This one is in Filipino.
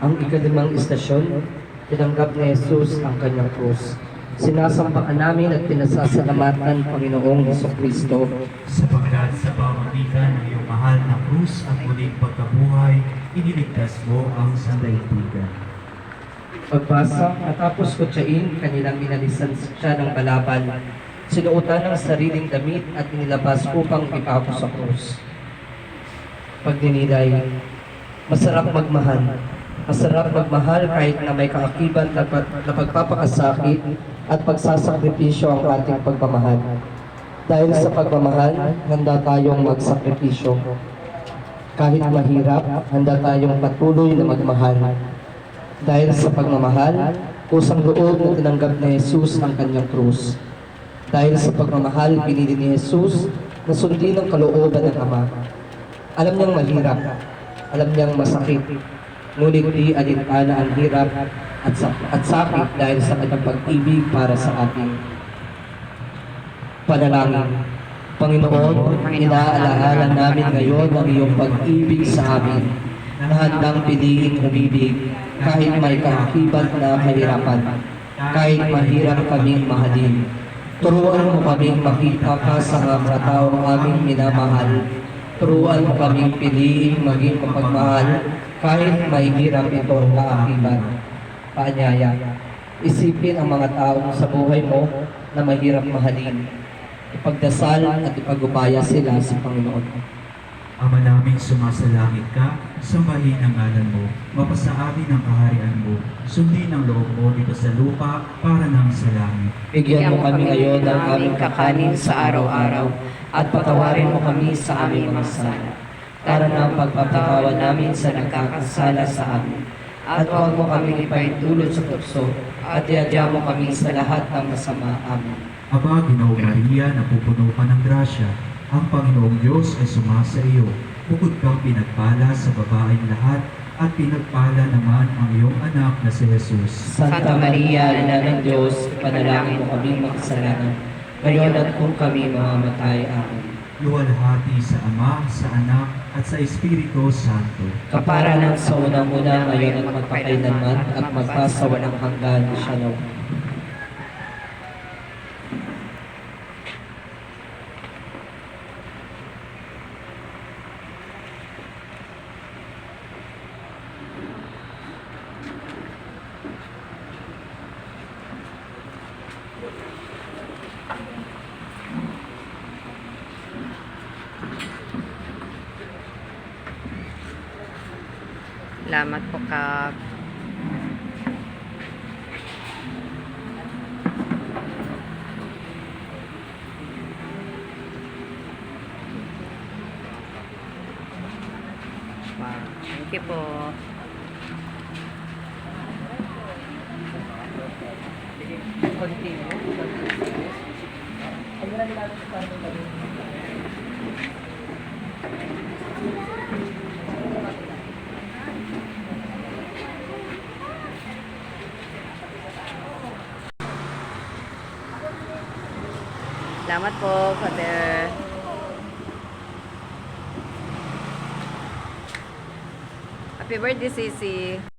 Ang ikalimang istasyon, tinanggap ni Jesus ang kanyang krus. Sinasambahan namin at pinasasalamatan Panginoong Hesukristo Sapagkat sa pamamagitan ng iyong mahal na krus at muling pagkabuhay, iniligtas mo ang sandaigdigan. Pagbasa, matapos kutsain, kanilang inalisan siya ng balaban. Sinuotan ng sariling damit at inilabas upang ipako sa krus. Pagdinilay, masarap magmahal. Masarap magmahal kahit na may kaakibat na pagpapakasakit at pagsasakripisyo ang ating pagmamahal. Dahil sa pagmamahal, handa tayong magsakripisyo. Kahit mahirap, handa tayong patuloy na magmahal. Dahil sa pagmamahal, kusang loob na tinanggap ni Jesus ang kanyang krus. Dahil sa pagmamahal, pinili ni Jesus na sundin ang kalooban ng Ama. Alam niyang mahirap, alam niyang masakit, ngunit di alintana ang hirap at sakit dahil sa kanyang pag-ibig para sa atin. Panalangin. Panginoon, inaalaala namin ngayon ang iyong pag-ibig sa amin na handang piliing umibig kahit may kaakibat na kahirapan, kahit mahirap kaming mahalin. Turuan mo kaming makita ka sa mga taong aming minamahal. Turuan mo kaming piliing maging mapagmahal kahit may hirap itong kaakibat. Paanyaya, isipin ang mga taong sa buhay mo na mahirap mahalin. Ipagdasal at ipagubaya sila sa Panginoon. Ama naming sumasalangit ka, sambahin ang ngalan mo, mapasa amin ang kaharian mo, sundin ang loob mo dito sa lupa para nang sa langit. Bigyan mo kami ngayon ng aming kakanin sa araw-araw at patawarin mo kami sa aming mga sala, para na ang pagpapatawa namin sa nagkakasala sa amin. At huwag mo kami ipaintulot sa tukso at iadya mo kami sa lahat ng masama. Amen. Aba, Ginoong Maria, napupuno ka ng grasya, ang Panginoong Diyos ay sumasa iyo. Bukod kang pinagpala sa babaeng lahat, at pinagpala naman ang iyong anak na si Jesus. Santa Maria, Ina ng Diyos, panalangin mo kami makasalanan, ngayon at kung kami mamamatay. Amen. Luwalhati sa Ama, sa Anak, at sa Espiritu Santo. Kapara ng sa unang-una, ngayon at magpakailanman, at magpasawalang hanggan. Shalom. Salamat po, Kap. Wow. Thank you po. Salamat po, Father. Happy birthday, Sisi.